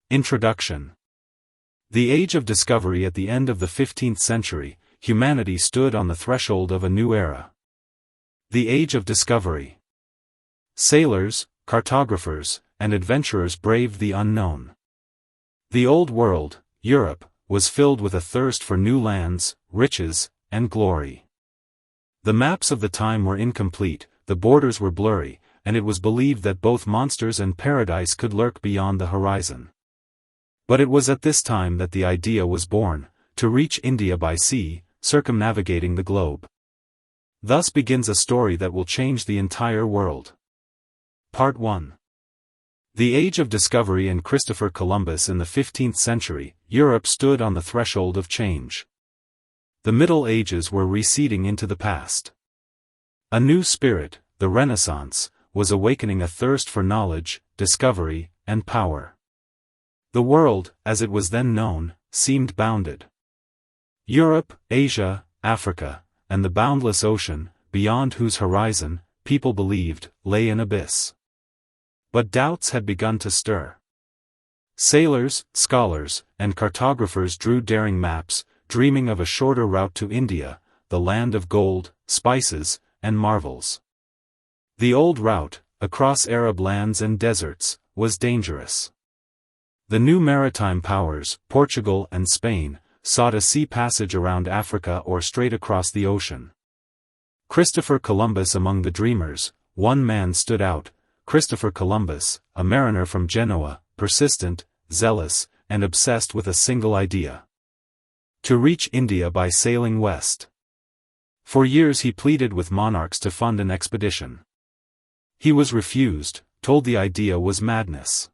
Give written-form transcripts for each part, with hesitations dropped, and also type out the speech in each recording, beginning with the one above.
Introduction. The Age of Discovery. At the end of the 15th century, humanity stood on the threshold of a new era. The Age of Discovery. Sailors, cartographers, and adventurers braved the unknown. The Old World, Europe, was filled with a thirst for new lands, riches, and glory. The maps of the time were incomplete, the borders were blurry, and it was believed that both monsters and paradise could lurk beyond the horizon. But it was at this time that the idea was born, to reach India by sea, circumnavigating the globe. Thus begins a story that will change the entire world. Part 1. The Age of Discovery and Christopher Columbus. In the 15th century, Europe stood on the threshold of change. The Middle Ages were receding into the past. A new spirit, the Renaissance, was awakening a thirst for knowledge, discovery, and power. The world, as it was then known, seemed bounded. Europe, Asia, Africa, and the boundless ocean, beyond whose horizon, people believed, lay an abyss. But doubts had begun to stir. Sailors, scholars, and cartographers drew daring maps, dreaming of a shorter route to India, the land of gold, spices, and marvels. The old route, across Arab lands and deserts, was dangerous. The new maritime powers, Portugal and Spain, sought a sea passage around Africa or straight across the ocean. Christopher Columbus. Among the dreamers, one man stood out: Christopher Columbus, a mariner from Genoa, persistent, zealous, and obsessed with a single idea: to reach India by sailing west. For years he pleaded with monarchs to fund an expedition. He was refused, told the idea was madness.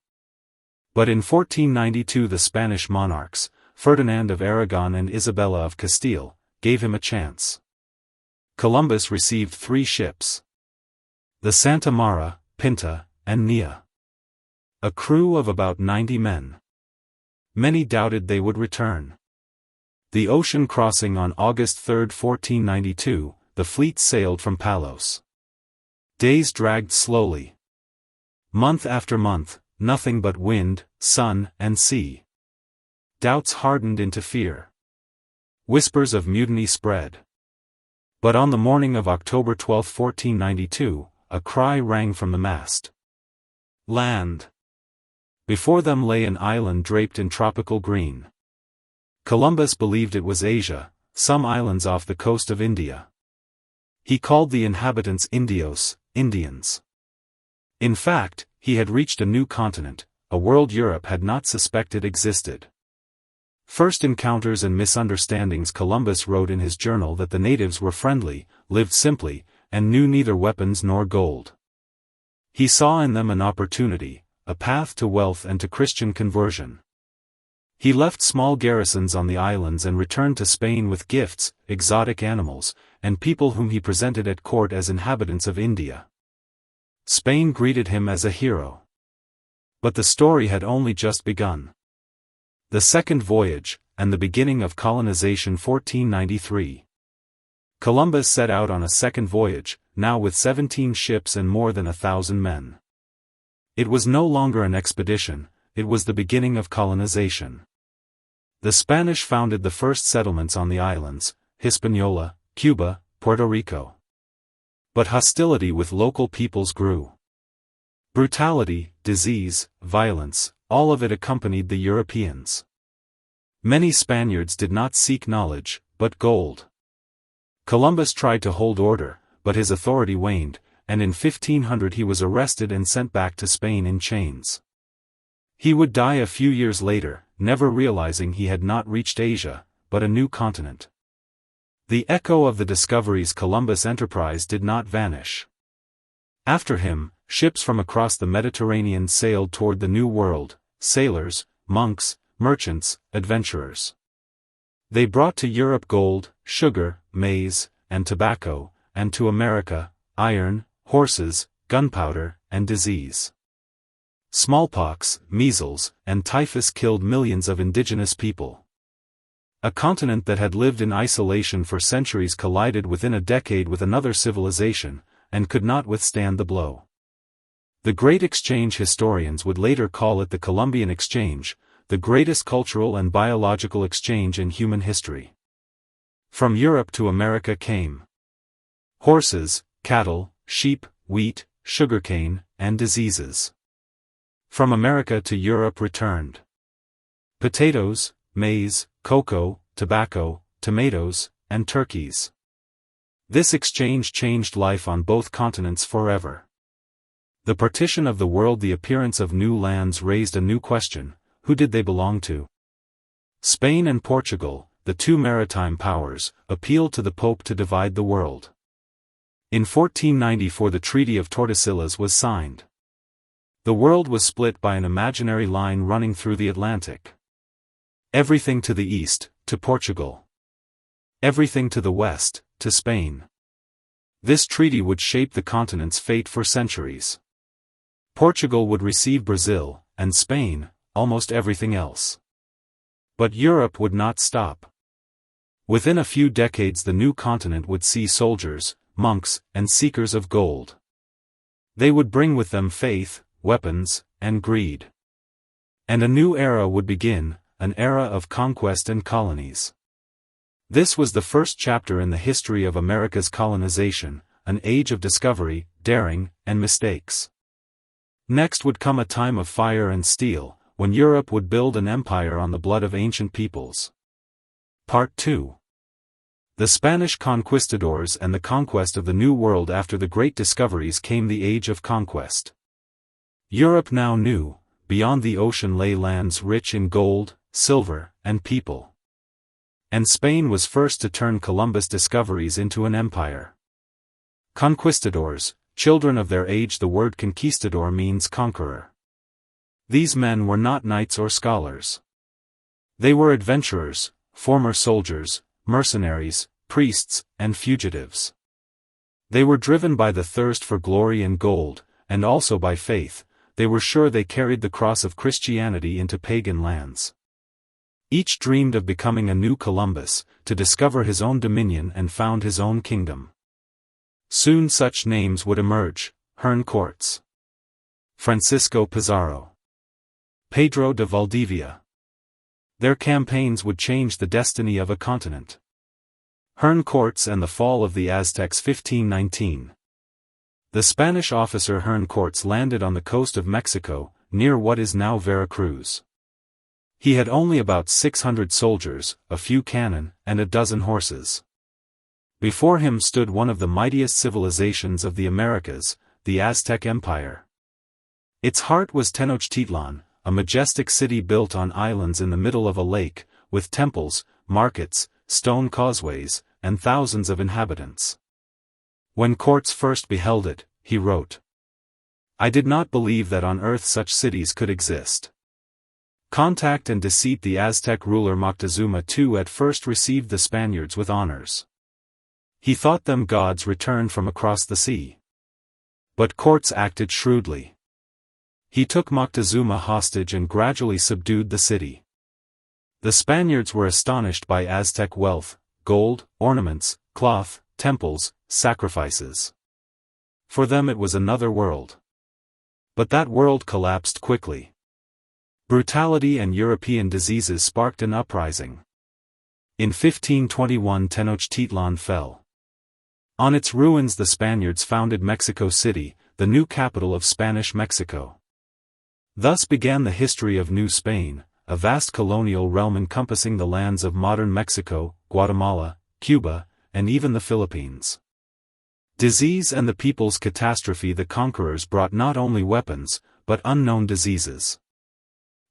But in 1492 the Spanish monarchs, Ferdinand of Aragon and Isabella of Castile, gave him a chance. Columbus received 3 ships: the Santa Maria, Pinta, and Nia. A crew of about 90 men. Many doubted they would return. The ocean crossing on August 3, 1492, the fleet sailed from Palos. Days dragged slowly. Month after month, nothing but wind, sun, and sea. Doubts hardened into fear. Whispers of mutiny spread. But on the morning of October 12, 1492, a cry rang from the mast. Land! Before them lay an island draped in tropical green. Columbus believed it was Asia, some islands off the coast of India. He called the inhabitants Indios, Indians. In fact, he had reached a new continent, a world Europe had not suspected existed. First encounters and misunderstandings. Columbus wrote in his journal that the natives were friendly, lived simply, and knew neither weapons nor gold. He saw in them an opportunity, a path to wealth and to Christian conversion. He left small garrisons on the islands and returned to Spain with gifts, exotic animals, and people whom he presented at court as inhabitants of India. Spain greeted him as a hero. But the story had only just begun. The Second Voyage, and the Beginning of Colonization. 1493. Columbus set out on a second voyage, now with 17 ships and more than 1,000 men. It was no longer an expedition, it was the beginning of colonization. The Spanish founded the first settlements on the islands: Hispaniola, Cuba, Puerto Rico. But hostility with local peoples grew. Brutality, disease, violence, all of it accompanied the Europeans. Many Spaniards did not seek knowledge, but gold. Columbus tried to hold order, but his authority waned, and in 1500 he was arrested and sent back to Spain in chains. He would die a few years later, never realizing he had not reached Asia, but a new continent. The echo of the discoveries Columbus' enterprise did not vanish. After him, ships from across the Mediterranean sailed toward the New World: sailors, monks, merchants, adventurers. They brought to Europe gold, sugar, maize, and tobacco, and to America, iron, horses, gunpowder, and disease. Smallpox, measles, and typhus killed millions of indigenous people. A continent that had lived in isolation for centuries collided within a decade with another civilization, and could not withstand the blow. The Great Exchange historians would later call it the Columbian Exchange, the greatest cultural and biological exchange in human history. From Europe to America came horses, cattle, sheep, wheat, sugarcane, and diseases. From America to Europe returned potatoes, maize, cocoa, tobacco, tomatoes, and turkeys. This exchange changed life on both continents forever. The partition of the world, the appearance of new lands raised a new question: who did they belong to? Spain and Portugal, the two maritime powers, appealed to the Pope to divide the world. In 1494 the Treaty of Tordesillas was signed. The world was split by an imaginary line running through the Atlantic. Everything to the east, to Portugal. Everything to the west, to Spain. This treaty would shape the continent's fate for centuries. Portugal would receive Brazil, and Spain, almost everything else. But Europe would not stop. Within a few decades the new continent would see soldiers, monks, and seekers of gold. They would bring with them faith, weapons, and greed. And a new era would begin, an era of conquest and colonies. This was the first chapter in the history of America's colonization, an age of discovery, daring, and mistakes. Next would come a time of fire and steel, when Europe would build an empire on the blood of ancient peoples. Part 2. The Spanish conquistadors and the conquest of the New World. After the great discoveries came the Age of Conquest. Europe now knew, beyond the ocean lay lands rich in gold, silver, and people. And Spain was first to turn Columbus' discoveries into an empire. Conquistadors, children of their age. The word conquistador means conqueror. These men were not knights or scholars. They were adventurers, former soldiers, mercenaries, priests, and fugitives. They were driven by the thirst for glory and gold, and also by faith. They were sure they carried the cross of Christianity into pagan lands. Each dreamed of becoming a new Columbus, to discover his own dominion and found his own kingdom. Soon such names would emerge: Herne Cortes, Francisco Pizarro, Pedro de Valdivia. Their campaigns would change the destiny of a continent. Herne Cortes and the fall of the Aztecs. 1519. The Spanish officer Herne Cortes landed on the coast of Mexico, near what is now Veracruz. He had only about 600 soldiers, a few cannon, and a dozen horses. Before him stood one of the mightiest civilizations of the Americas, the Aztec Empire. Its heart was Tenochtitlan, a majestic city built on islands in the middle of a lake, with temples, markets, stone causeways, and thousands of inhabitants. When Cortes first beheld it, he wrote, "I did not believe that on earth such cities could exist." Contact and deceit. The Aztec ruler Moctezuma II at first received the Spaniards with honors. He thought them gods returned from across the sea. But Cortes acted shrewdly. He took Moctezuma hostage and gradually subdued the city. The Spaniards were astonished by Aztec wealth, gold, ornaments, cloth, temples, sacrifices. For them it was another world. But that world collapsed quickly. Brutality and European diseases sparked an uprising. In 1521 Tenochtitlan fell. On its ruins the Spaniards founded Mexico City, the new capital of Spanish Mexico. Thus began the history of New Spain, a vast colonial realm encompassing the lands of modern Mexico, Guatemala, Cuba, and even the Philippines. Disease and the people's catastrophe. The conquerors brought not only weapons, but unknown diseases.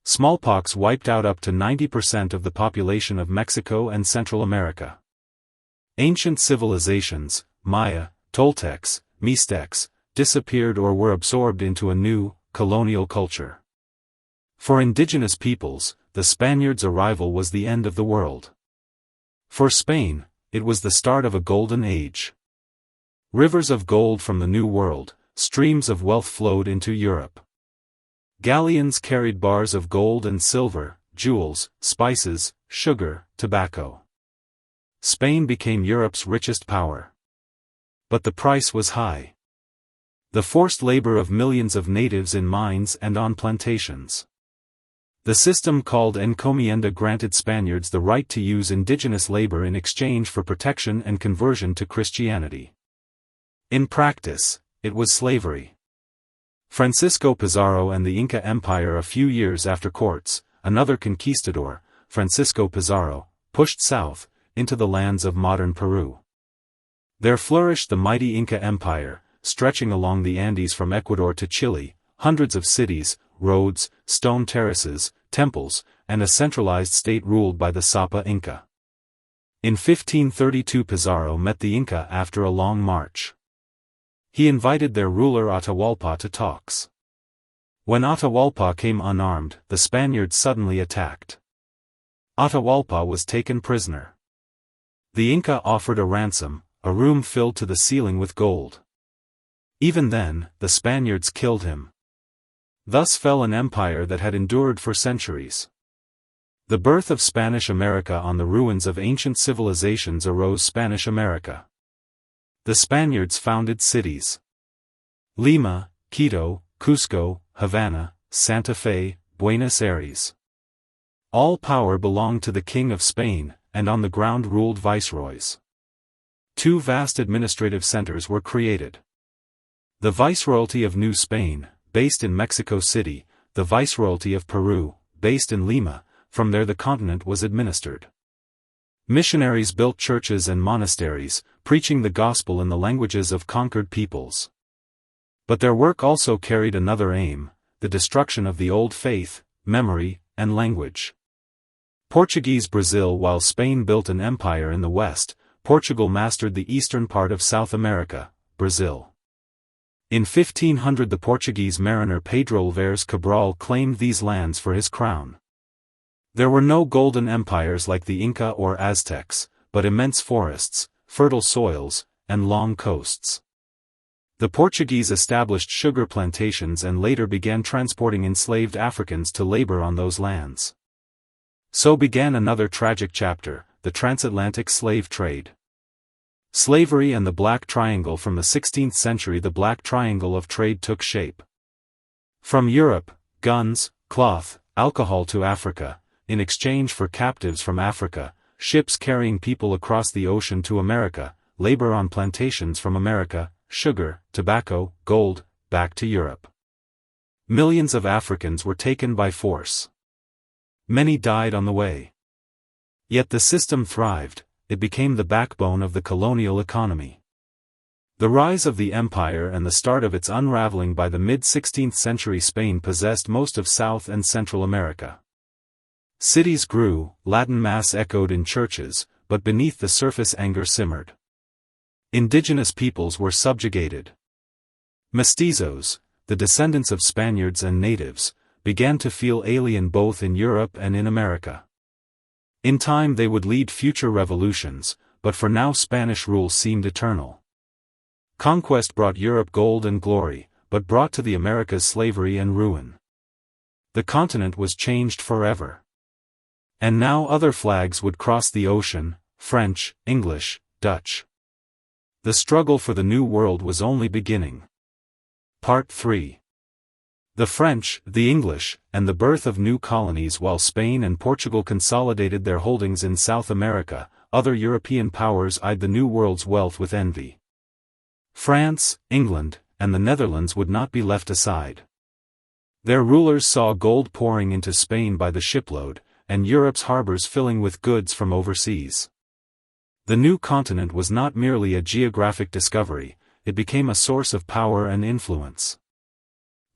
Smallpox wiped out up to 90% of the population of Mexico and Central America. Ancient civilizations, Maya, Toltecs, Mixtecs, disappeared or were absorbed into a new, colonial culture. For indigenous peoples, the Spaniards' arrival was the end of the world. For Spain, it was the start of a golden age. Rivers of gold from the New World, streams of wealth flowed into Europe. Galleons carried bars of gold and silver, jewels, spices, sugar, tobacco. Spain became Europe's richest power. But the price was high. The forced labor of millions of natives in mines and on plantations. The system called encomienda granted Spaniards the right to use indigenous labor in exchange for protection and conversion to Christianity. In practice, it was slavery. Francisco Pizarro and the Inca Empire. A few years after Cortes, another conquistador, Francisco Pizarro, pushed south, into the lands of modern Peru. There flourished the mighty Inca Empire, stretching along the Andes from Ecuador to Chile, hundreds of cities, roads, stone terraces, temples, and a centralized state ruled by the Sapa Inca. In 1532 Pizarro met the Inca after a long march. He invited their ruler Atahualpa to talks. When Atahualpa came unarmed, the Spaniards suddenly attacked. Atahualpa was taken prisoner. The Inca offered a ransom, a room filled to the ceiling with gold. Even then, the Spaniards killed him. Thus fell an empire that had endured for centuries. The birth of Spanish America. On the ruins of ancient civilizations arose Spanish America. The Spaniards founded cities. Lima, Quito, Cusco, Havana, Santa Fe, Buenos Aires. All power belonged to the King of Spain, and on the ground ruled viceroys. Two vast administrative centers were created. The Viceroyalty of New Spain, based in Mexico City, the Viceroyalty of Peru, based in Lima. From there the continent was administered. Missionaries built churches and monasteries, preaching the gospel in the languages of conquered peoples. But their work also carried another aim, the destruction of the old faith, memory, and language. Portuguese Brazil. While Spain built an empire in the west, Portugal mastered the eastern part of South America, Brazil. In 1500 the Portuguese mariner Pedro Álvares Cabral claimed these lands for his crown. There were no golden empires like the Inca or Aztecs, but immense forests, fertile soils, and long coasts. The Portuguese established sugar plantations and later began transporting enslaved Africans to labor on those lands. So began another tragic chapter, the transatlantic slave trade. Slavery and the Black Triangle. From the 16th century the Black Triangle of trade took shape. From Europe, guns, cloth, alcohol to Africa, in exchange for captives from Africa, ships carrying people across the ocean to America, labor on plantations from America, sugar, tobacco, gold, back to Europe. Millions of Africans were taken by force. Many died on the way. Yet the system thrived. It became the backbone of the colonial economy. The rise of the empire and the start of its unraveling. By the mid-16th century Spain possessed most of South and Central America. Cities grew, Latin Mass echoed in churches, but beneath the surface anger simmered. Indigenous peoples were subjugated. Mestizos, the descendants of Spaniards and natives, began to feel alien both in Europe and in America. In time they would lead future revolutions, but for now Spanish rule seemed eternal. Conquest brought Europe gold and glory, but brought to the Americas slavery and ruin. The continent was changed forever. And now other flags would cross the ocean, French, English, Dutch. The struggle for the New World was only beginning. Part 3. The French, the English, and the birth of new colonies. While Spain and Portugal consolidated their holdings in South America, other European powers eyed the New World's wealth with envy. France, England, and the Netherlands would not be left aside. Their rulers saw gold pouring into Spain by the shipload, and Europe's harbors filling with goods from overseas. The new continent was not merely a geographic discovery, it became a source of power and influence.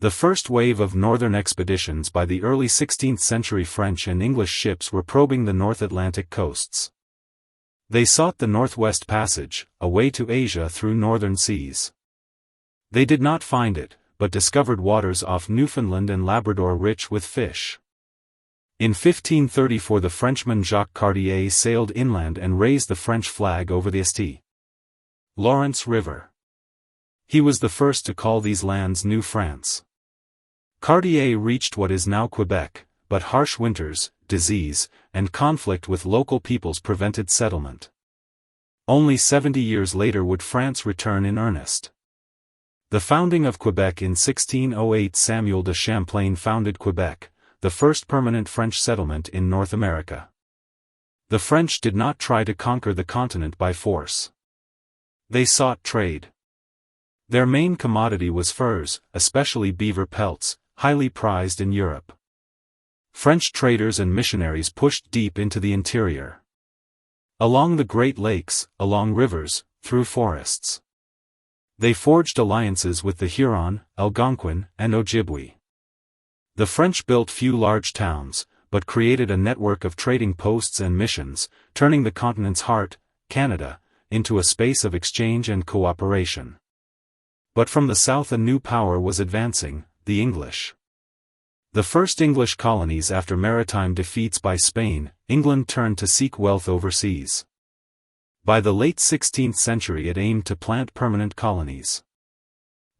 The first wave of northern expeditions by the early 16th century French and English ships were probing the North Atlantic coasts. They sought the Northwest Passage, a way to Asia through northern seas. They did not find it, but discovered waters off Newfoundland and Labrador rich with fish. In 1534 the Frenchman Jacques Cartier sailed inland and raised the French flag over the St. Lawrence River. He was the first to call these lands New France. Cartier reached what is now Quebec, but harsh winters, disease, and conflict with local peoples prevented settlement. Only 70 years later would France return in earnest. The The founding of Quebec in 1608. Samuel de Champlain founded Quebec, the first permanent French settlement in North America. The French did not try to conquer the continent by force. They sought trade. Their main commodity was furs, especially beaver pelts, highly prized in Europe. French traders and missionaries pushed deep into the interior. Along the Great Lakes, along rivers, through forests. They forged alliances with the Huron, Algonquin, and Ojibwe. The French built few large towns, but created a network of trading posts and missions, turning the continent's heart, Canada, into a space of exchange and cooperation. But from the south a new power was advancing, the English. The first English colonies after maritime defeats by Spain, England turned to seek wealth overseas. By the late 16th century it aimed to plant permanent colonies.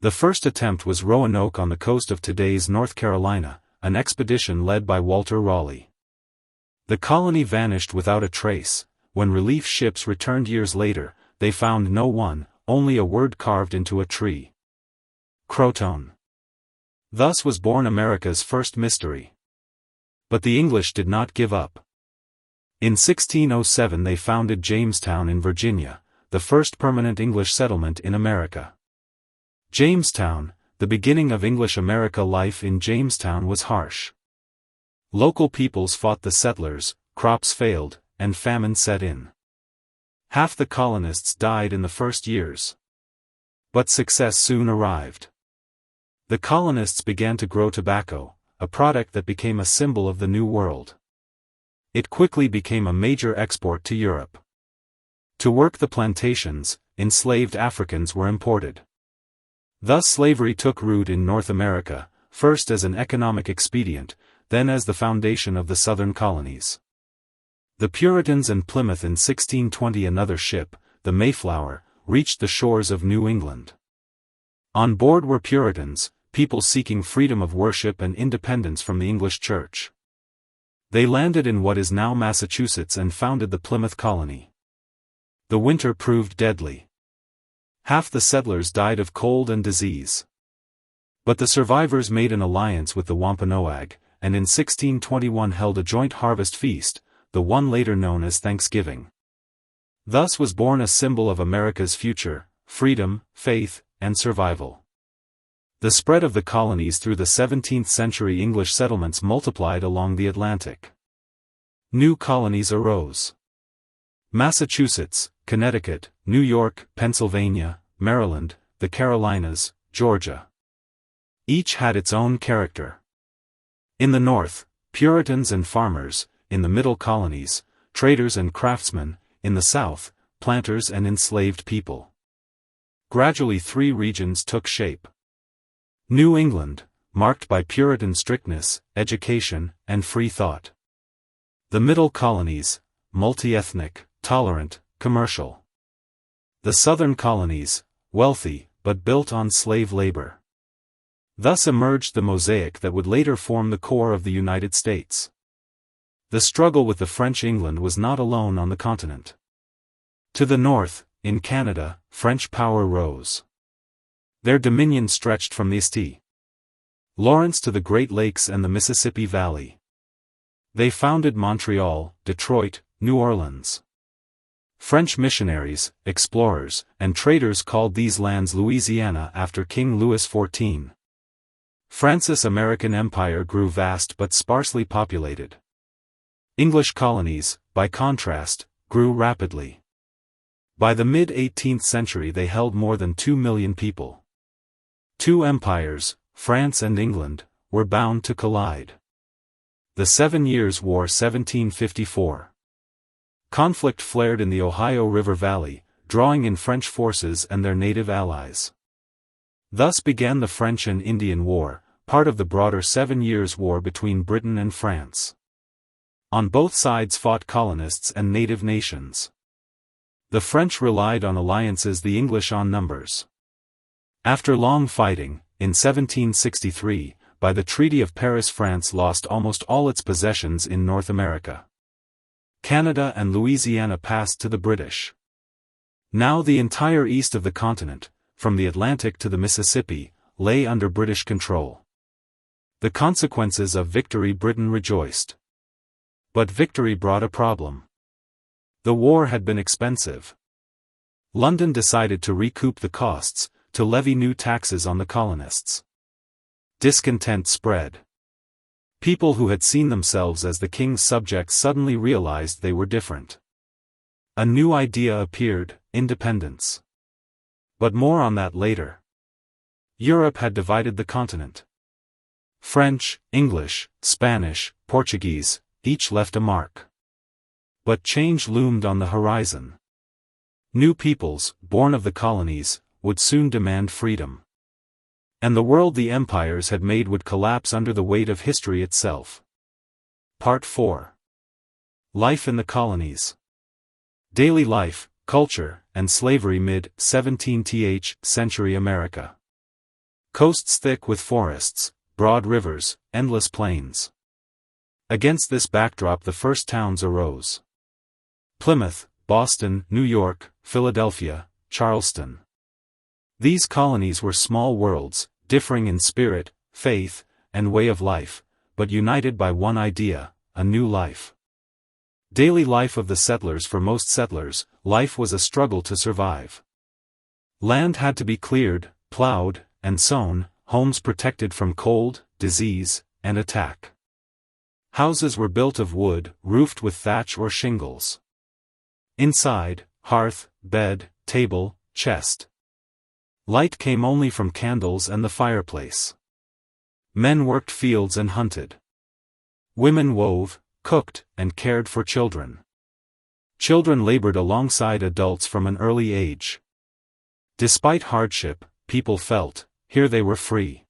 The first attempt was Roanoke on the coast of today's North Carolina, an expedition led by Walter Raleigh. The colony vanished without a trace. When relief ships returned years later, they found no one, only a word carved into a tree. Croton. Thus was born America's first mystery. But the English did not give up. In 1607 they founded Jamestown in Virginia, the first permanent English settlement in America. Jamestown, the beginning of English America. Life in Jamestown was harsh. Local peoples fought the settlers, crops failed, and famine set in. Half the colonists died in the first years. But success soon arrived. The colonists began to grow tobacco, a product that became a symbol of the New World. It quickly became a major export to Europe. To work the plantations, enslaved Africans were imported. Thus slavery took root in North America, first as an economic expedient, then as the foundation of the southern colonies. The Puritans and Plymouth in 1620. Another ship, the Mayflower, reached the shores of New England. On board were Puritans, people seeking freedom of worship and independence from the English Church. They landed in what is now Massachusetts and founded the Plymouth colony. The winter proved deadly. Half the settlers died of cold and disease. But the survivors made an alliance with the Wampanoag, and in 1621 held a joint harvest feast, the one later known as Thanksgiving. Thus was born a symbol of America's future, freedom, faith, and survival. The spread of the colonies through the 17th century. English settlements multiplied along the Atlantic. New colonies arose. Massachusetts, Connecticut, New York, Pennsylvania, Maryland, the Carolinas, Georgia. Each had its own character. In the north, Puritans and farmers; in the middle colonies, traders and craftsmen; in the south, planters and enslaved people. Gradually three regions took shape. New England, marked by Puritan strictness, education, and free thought. The middle colonies, multi-ethnic, tolerant, commercial. The southern colonies, wealthy, but built on slave labor. Thus emerged the mosaic that would later form the core of the United States. The struggle with the French England was not alone on the continent. To the north, in Canada, French power rose. Their dominion stretched from the St. Lawrence to the Great Lakes and the Mississippi Valley. They founded Montreal, Detroit, New Orleans. French missionaries, explorers, and traders called these lands Louisiana after King Louis XIV. France's American empire grew vast but sparsely populated. English colonies, by contrast, grew rapidly. By the mid-18th century they held more than 2 million people. Two empires, France and England, were bound to collide. The 7 Years' War 1754. Conflict flared in the Ohio River Valley, drawing in French forces and their native allies. Thus began the French and Indian War, part of the broader 7 Years' War between Britain and France. On both sides fought colonists and native nations. The French relied on alliances, the English on numbers. After long fighting, in 1763, by the Treaty of Paris France lost almost all its possessions in North America. Canada and Louisiana passed to the British. Now the entire east of the continent, from the Atlantic to the Mississippi, lay under British control. The consequences of victory Britain rejoiced. But victory brought a problem. The war had been expensive. London decided to recoup the costs, to levy new taxes on the colonists. Discontent spread. People who had seen themselves as the king's subjects suddenly realized they were different. A new idea appeared, independence. But more on that later. Europe had divided the continent. French, English, Spanish, Portuguese, each left a mark. But change loomed on the horizon. New peoples, born of the colonies, would soon demand freedom. And the world the empires had made would collapse under the weight of history itself. Part 4. Life in the colonies. Daily life, culture, and slavery mid-17th century America. Coasts thick with forests, broad rivers, endless plains. Against this backdrop the first towns arose. Plymouth, Boston, New York, Philadelphia, Charleston. These colonies were small worlds, differing in spirit, faith, and way of life, but united by one idea, a new life. Daily life of the settlers. For most settlers, life was a struggle to survive. Land had to be cleared, plowed, and sown, homes protected from cold, disease, and attack. Houses were built of wood, roofed with thatch or shingles. Inside, hearth, bed, table, chest. Light came only from candles and the fireplace. Men worked fields and hunted. Women wove, cooked, and cared for children. Children labored alongside adults from an early age. Despite hardship, people felt, here they were free.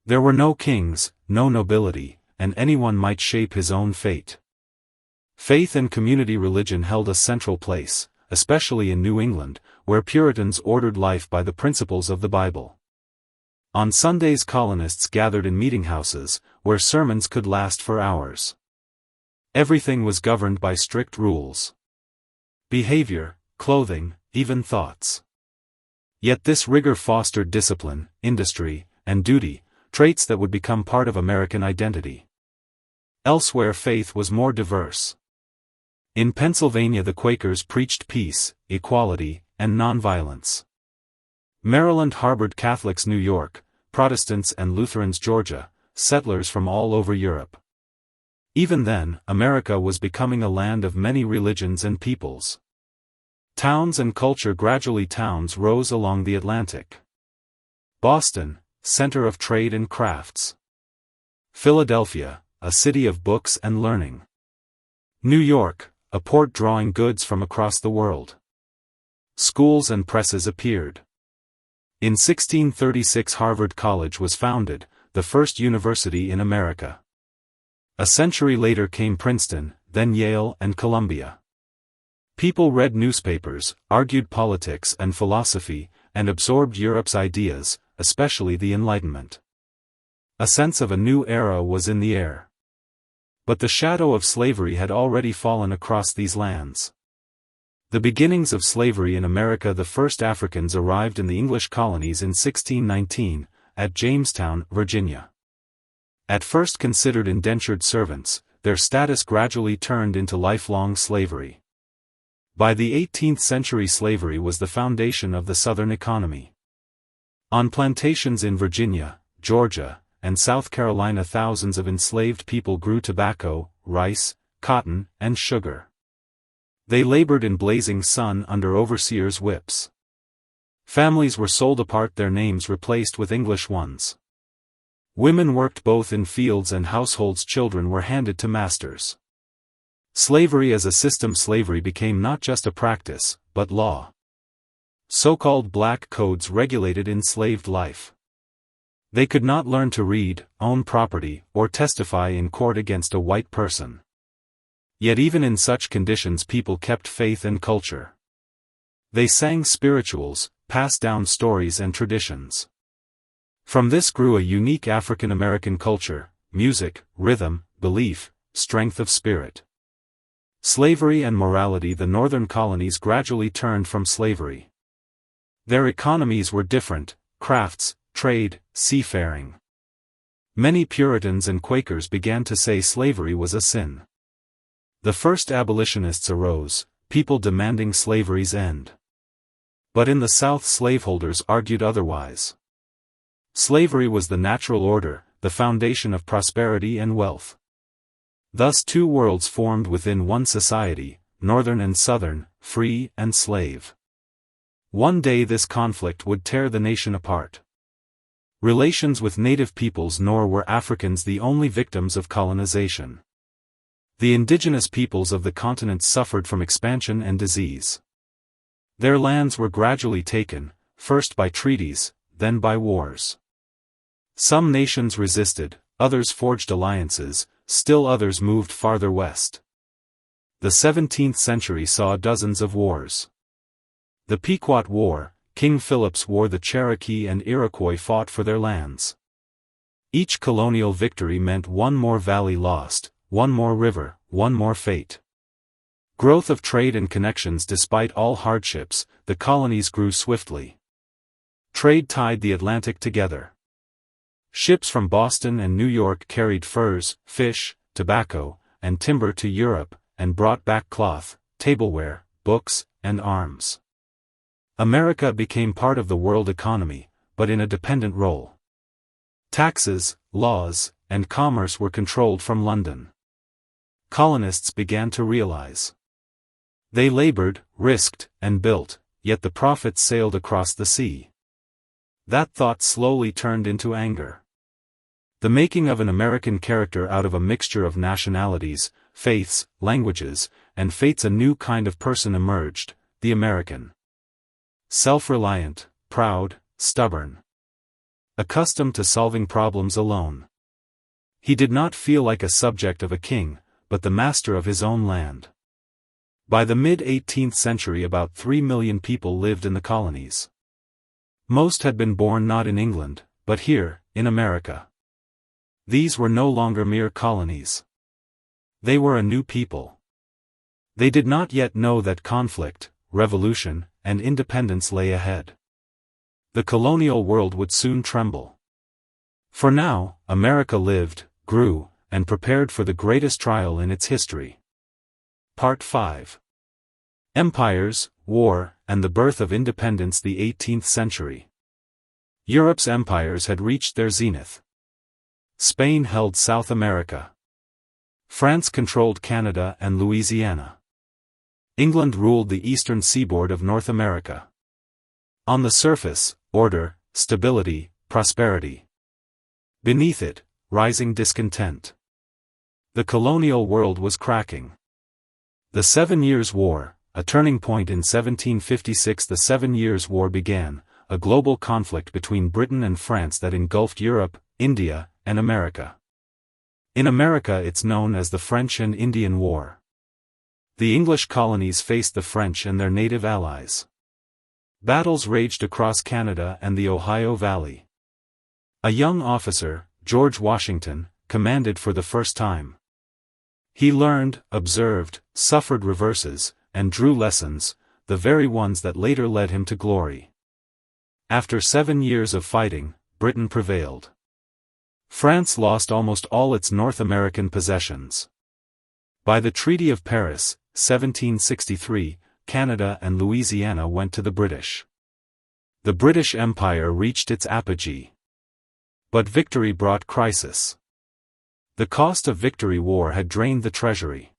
There were no kings, no nobility, and anyone might shape his own fate. Faith and community religion held a central place, especially in New England, where Puritans ordered life by the principles of the Bible. On Sundays colonists gathered in meetinghouses, where sermons could last for hours. Everything was governed by strict rules. Behavior, clothing, even thoughts. Yet this rigor fostered discipline, industry, and duty, traits that would become part of American identity. Elsewhere faith was more diverse. In Pennsylvania the Quakers preached peace, equality, and nonviolence. Maryland harbored Catholics. New York, Protestants and Lutherans. Georgia, settlers from all over Europe. Even then, America was becoming a land of many religions and peoples. Towns and culture. Gradually towns rose along the Atlantic. Boston, center of trade and crafts. Philadelphia, a city of books and learning. New York, a port drawing goods from across the world. Schools and presses appeared. In 1636 Harvard College was founded, the first university in America. A century later came Princeton, then Yale and Columbia. People read newspapers, argued politics and philosophy, and absorbed Europe's ideas, especially the Enlightenment. A sense of a new era was in the air. But the shadow of slavery had already fallen across these lands. The beginnings of slavery in America. The first Africans arrived in the English colonies in 1619, at Jamestown, Virginia. At first considered indentured servants, their status gradually turned into lifelong slavery. By the 18th century slavery was the foundation of the Southern economy. On plantations in Virginia, Georgia, and South Carolina thousands of enslaved people grew tobacco, rice, cotton, and sugar. They labored in blazing sun under overseers' whips. Families were sold apart, their names replaced with English ones. Women worked both in fields and households. Children were handed to masters. Slavery as a system. Slavery became not just a practice, but law. So-called black codes regulated enslaved life. They could not learn to read, own property, or testify in court against a white person. Yet even in such conditions people kept faith and culture. They sang spirituals, passed down stories and traditions. From this grew a unique African American culture, music, rhythm, belief, strength of spirit. Slavery and morality. The northern colonies gradually turned from slavery. Their economies were different: crafts, trade, seafaring. Many Puritans and Quakers began to say slavery was a sin. The first abolitionists arose, people demanding slavery's end. But in the South, slaveholders argued otherwise. Slavery was the natural order, the foundation of prosperity and wealth. Thus two worlds formed within one society, Northern and Southern, free and slave. One day this conflict would tear the nation apart. Relations with native peoples. Nor were Africans the only victims of colonization. The indigenous peoples of the continent suffered from expansion and disease. Their lands were gradually taken, first by treaties, then by wars. Some nations resisted, others forged alliances, still others moved farther west. The 17th century saw dozens of wars. The Pequot War, King Philip's War. The Cherokee and Iroquois fought for their lands. Each colonial victory meant one more valley lost, one more river, one more fate. Growth of trade and connections. Despite all hardships, the colonies grew swiftly. Trade tied the Atlantic together. Ships from Boston and New York carried furs, fish, tobacco, and timber to Europe, and brought back cloth, tableware, books, and arms. America became part of the world economy, but in a dependent role. Taxes, laws, and commerce were controlled from London. Colonists began to realize. They labored, risked, and built, yet the profits sailed across the sea. That thought slowly turned into anger. The making of an American character out of a mixture of nationalities, faiths, languages, and fates. A new kind of person emerged, the American. Self-reliant, proud, stubborn. Accustomed to solving problems alone. He did not feel like a subject of a king, but the master of his own land. By the mid-18th century about 3 million people lived in the colonies. Most had been born not in England, but here, in America. These were no longer mere colonies. They were a new people. They did not yet know that conflict, revolution, and independence lay ahead. The colonial world would soon tremble. For now, America lived, grew, and prepared for the greatest trial in its history. Part 5. Empires, War, and the Birth of Independence. The 18th century. Europe's empires had reached their zenith. Spain held South America. France controlled Canada and Louisiana. England ruled the eastern seaboard of North America. On the surface, order, stability, prosperity. Beneath it, rising discontent. The colonial world was cracking. The 7 Years' War, a turning point in 1756. The 7 Years' War began, a global conflict between Britain and France that engulfed Europe, India, and America. In America it's known as the French and Indian War. The English colonies faced the French and their native allies. Battles raged across Canada and the Ohio Valley. A young officer, George Washington, commanded for the first time. He learned, observed, suffered reverses, and drew lessons, the very ones that later led him to glory. After 7 years of fighting, Britain prevailed. France lost almost all its North American possessions. By the Treaty of Paris, 1763, Canada and Louisiana went to the British. The British Empire reached its apogee. But victory brought crisis. The cost of victory. War had drained the treasury.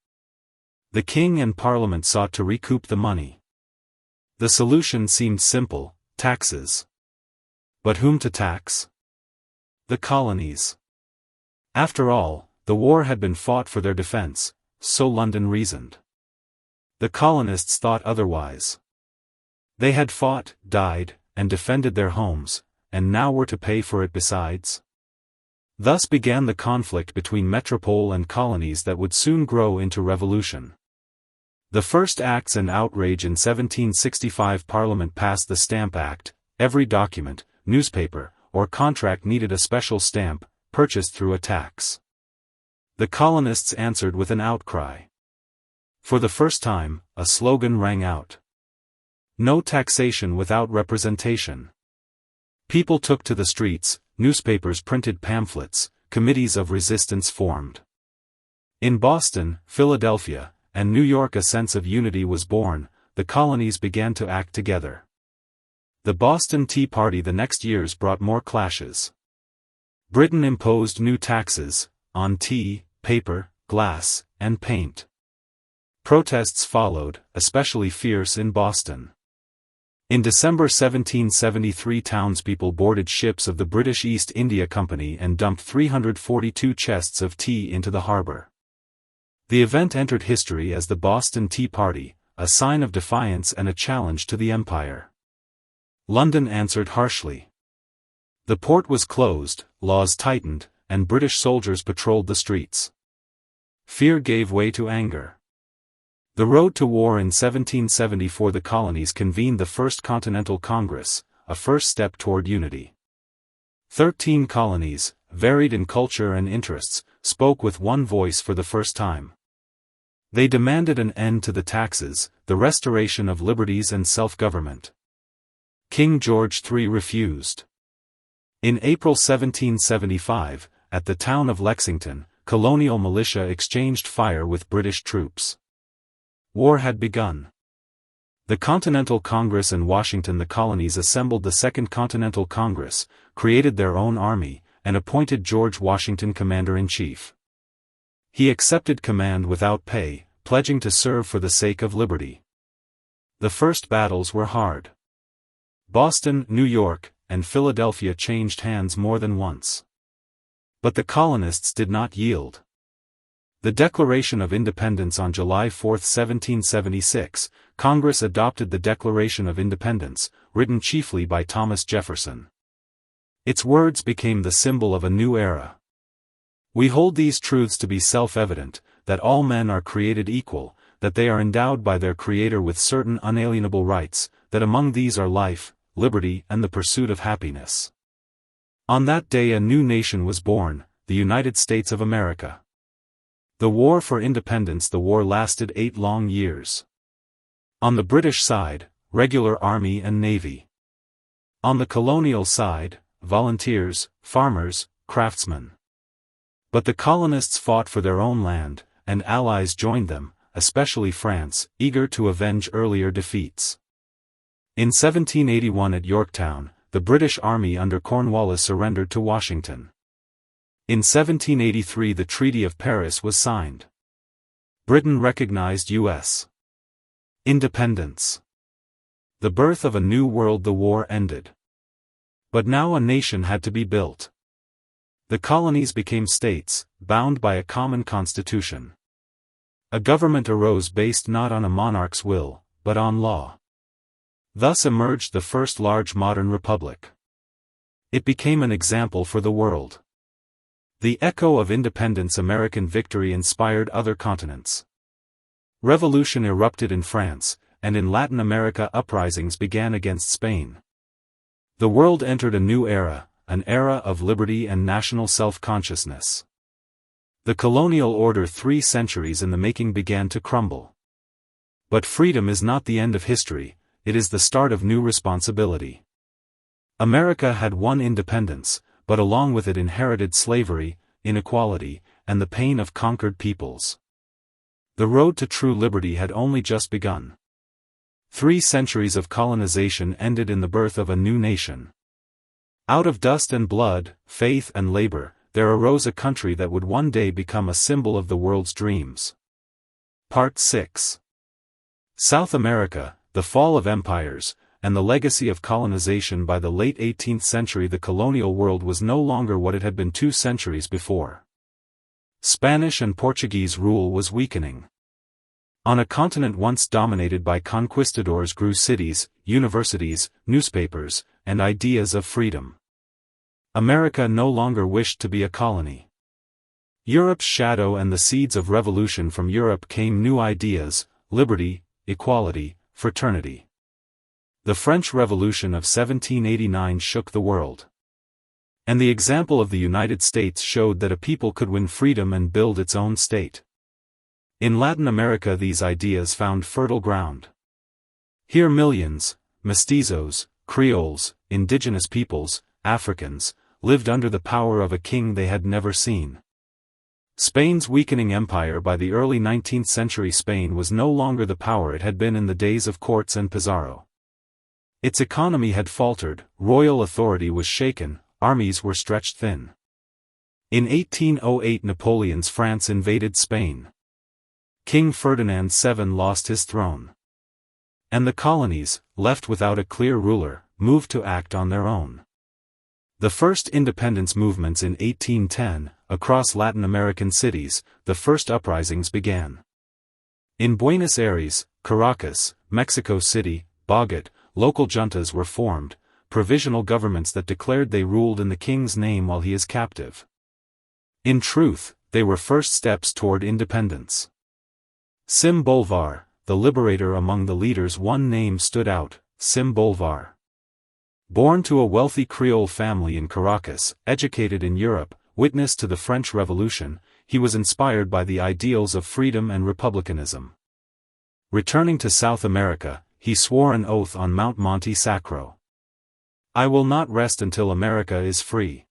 The king and parliament sought to recoup the money. The solution seemed simple: taxes. But whom to tax? The colonies. After all, the war had been fought for their defense, so London reasoned. The colonists thought otherwise. They had fought, died, and defended their homes, and now were to pay for it besides. Thus began the conflict between metropole and colonies that would soon grow into revolution. The first acts and outrage. In 1765 Parliament passed the Stamp Act. Every document, newspaper, or contract needed a special stamp, purchased through a tax. The colonists answered with an outcry. For the first time, a slogan rang out. No taxation without representation. People took to the streets, newspapers printed pamphlets, committees of resistance formed. In Boston, Philadelphia, and New York a sense of unity was born. The colonies began to act together. The Boston Tea Party the next years brought more clashes. Britain imposed new taxes, on tea, paper, glass, and paint. Protests followed, especially fierce in Boston. In December 1773 townspeople boarded ships of the British East India Company and dumped 342 chests of tea into the harbour. The event entered history as the Boston Tea Party, a sign of defiance and a challenge to the empire. London answered harshly. The port was closed, laws tightened, and British soldiers patrolled the streets. Fear gave way to anger. The road to war in 1774 the colonies convened the First Continental Congress, a first step toward unity. 13 colonies, varied in culture and interests, spoke with one voice for the first time. They demanded an end to the taxes, the restoration of liberties and self-government. King George III refused. In April 1775, at the town of Lexington, colonial militia exchanged fire with British troops. War had begun. The Continental Congress in Washington the colonies assembled the Second Continental Congress, created their own army, and appointed George Washington commander-in-chief. He accepted command without pay, pledging to serve for the sake of liberty. The first battles were hard. Boston, New York, and Philadelphia changed hands more than once. But the colonists did not yield. The Declaration of Independence on July 4, 1776, Congress adopted the Declaration of Independence, written chiefly by Thomas Jefferson. Its words became the symbol of a new era. We hold these truths to be self-evident, that all men are created equal, that they are endowed by their Creator with certain unalienable rights, that among these are life, liberty, and the pursuit of happiness. On that day a new nation was born, the United States of America. The war for independence. The war lasted 8 long years. On the British side, regular army and navy. On the colonial side, volunteers, farmers, craftsmen. But the colonists fought for their own land, and allies joined them, especially France, eager to avenge earlier defeats. In 1781 at Yorktown, the British army under Cornwallis surrendered to Washington. In 1783 the Treaty of Paris was signed. Britain recognized U.S. independence. The birth of a new world. The war ended. But now a nation had to be built. The colonies became states, bound by a common constitution. A government arose based not on a monarch's will, but on law. Thus emerged the first large modern republic. It became an example for the world. The echo of independence. American victory inspired other continents. Revolution erupted in France, and in Latin America uprisings began against Spain. The world entered a new era, an era of liberty and national self-consciousness. The colonial order 3 centuries in the making began to crumble. But freedom is not the end of history, it is the start of new responsibility. America had won independence, but along with it inherited slavery, inequality, and the pain of conquered peoples. The road to true liberty had only just begun. 3 centuries of colonization ended in the birth of a new nation. Out of dust and blood, faith and labor, there arose a country that would one day become a symbol of the world's dreams. Part 6. South America, the fall of empires, and the legacy of colonization. By the late 18th century the colonial world was no longer what it had been 2 centuries before. Spanish and Portuguese rule was weakening. On a continent once dominated by conquistadors grew cities, universities, newspapers, and ideas of freedom. America no longer wished to be a colony. Europe's shadow and the seeds of revolution. From Europe came new ideas, liberty, equality, fraternity. The French Revolution of 1789 shook the world. And the example of the United States showed that a people could win freedom and build its own state. In Latin America these ideas found fertile ground. Here millions, mestizos, Creoles, indigenous peoples, Africans, lived under the power of a king they had never seen. Spain's weakening empire. By the early 19th century, Spain was no longer the power it had been in the days of Cortes and Pizarro. Its economy had faltered, royal authority was shaken, armies were stretched thin. In 1808 Napoleon's France invaded Spain. King Ferdinand VII lost his throne. And the colonies, left without a clear ruler, moved to act on their own. The first independence movements in 1810, across Latin American cities, the first uprisings began. In Buenos Aires, Caracas, Mexico City, Bogotá, local juntas were formed, provisional governments that declared they ruled in the king's name while he is captive. In truth, they were first steps toward independence. Sim Bolívar, the liberator. Among the leaders, one name stood out: Sim Bolívar. Born to a wealthy Creole family in Caracas, educated in Europe, witness to the French Revolution, he was inspired by the ideals of freedom and republicanism. Returning to South America, he swore an oath on Mount Monte Sacro. "I will not rest until America is free."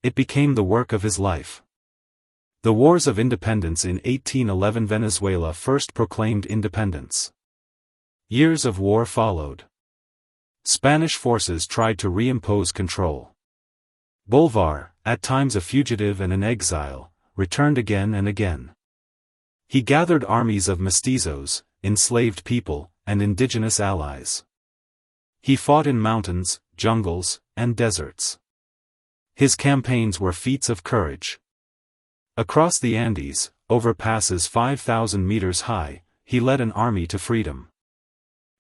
It became the work of his life. The Wars of Independence. In 1811 Venezuela first proclaimed independence. Years of war followed. Spanish forces tried to reimpose control. Bolívar, at times a fugitive and in exile, returned again and again. He gathered armies of mestizos, enslaved people, and indigenous allies. He fought in mountains, jungles, and deserts. His campaigns were feats of courage. Across the Andes, over passes 5,000 meters high, he led an army to freedom.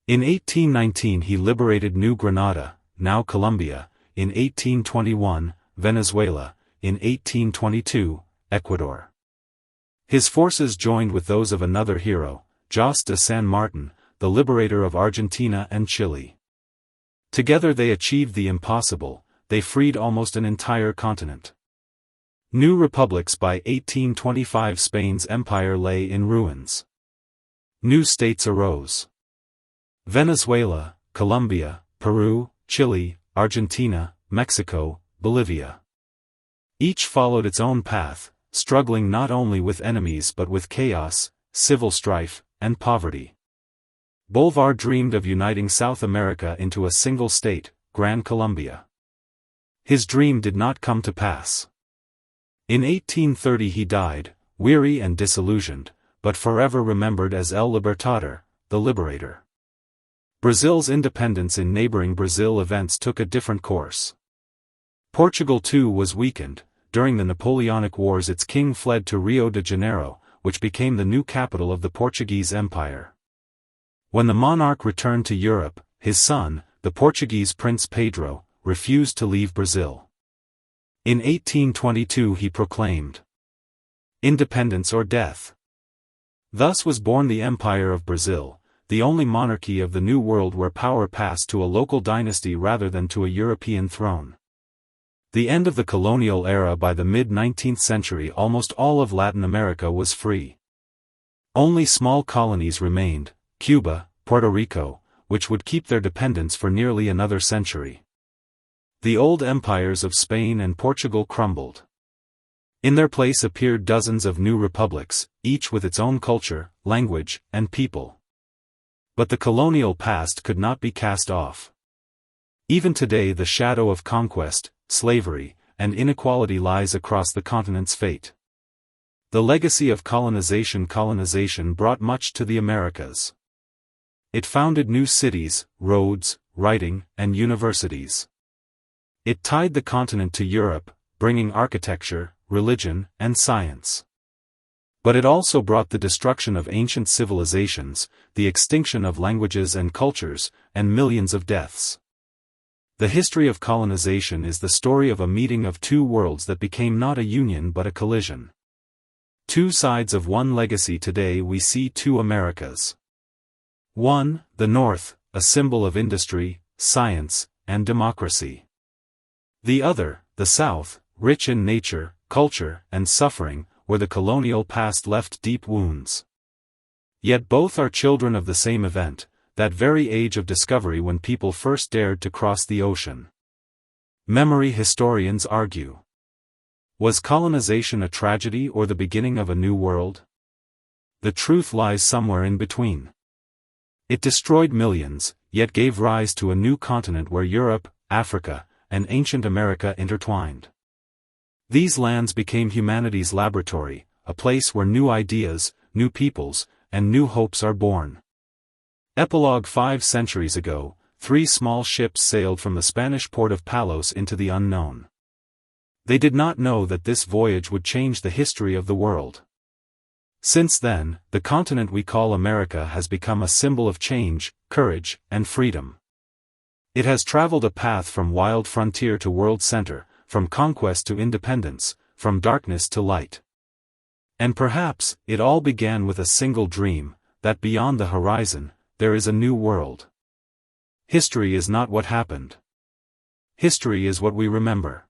In 1819 he liberated New Granada, now Colombia, in 1821, Venezuela, in 1822, Ecuador. His forces joined with those of another hero, José de San Martin, the liberator of Argentina and Chile. Together they achieved the impossible, they freed almost an entire continent. New republics. By 1825 Spain's empire lay in ruins. New states arose. Venezuela, Colombia, Peru, Chile, Argentina, Mexico, Bolivia. Each followed its own path, struggling not only with enemies but with chaos, civil strife, and poverty. Bolívar dreamed of uniting South America into a single state, Gran Colombia. His dream did not come to pass. In 1830 he died, weary and disillusioned, but forever remembered as El Libertador, the liberator. Brazil's independence. In neighboring Brazil events took a different course. Portugal too was weakened. During the Napoleonic Wars its king fled to Rio de Janeiro, which became the new capital of the Portuguese Empire. When the monarch returned to Europe, his son, the Portuguese Prince Pedro, refused to leave Brazil. In 1822 he proclaimed, "Independence or death." Thus was born the Empire of Brazil, the only monarchy of the New World where power passed to a local dynasty rather than to a European throne. The end of the colonial era. By the mid-19th century almost all of Latin America was free. Only small colonies remained, Cuba, Puerto Rico, which would keep their dependence for nearly another century. The old empires of Spain and Portugal crumbled. In their place appeared dozens of new republics, each with its own culture, language, and people. But the colonial past could not be cast off. Even today the shadow of conquest, slavery, and inequality lies across the continent's fate. The legacy of colonization brought much to the Americas. It founded new cities, roads, writing, and universities. It tied the continent to Europe, bringing architecture, religion, and science. But it also brought the destruction of ancient civilizations, the extinction of languages and cultures, and millions of deaths. The history of colonization is the story of a meeting of two worlds that became not a union but a collision. Two sides of one legacy. Today we see two Americas. One, the North, a symbol of industry, science, and democracy. The other, the South, rich in nature, culture, and suffering, where the colonial past left deep wounds. Yet both are children of the same event, that very age of discovery when people first dared to cross the ocean. Memory historians argue. Was colonization a tragedy or the beginning of a new world? The truth lies somewhere in between. It destroyed millions, yet gave rise to a new continent where Europe, Africa, and ancient America intertwined. These lands became humanity's laboratory, a place where new ideas, new peoples, and new hopes are born. Epilogue: 5 centuries ago, 3 small ships sailed from the Spanish port of Palos into the unknown. They did not know that this voyage would change the history of the world. Since then, the continent we call America has become a symbol of change, courage, and freedom. It has traveled a path from wild frontier to world center, from conquest to independence, from darkness to light. And perhaps, it all began with a single dream, that beyond the horizon, there is a new world. History is not what happened. History is what we remember.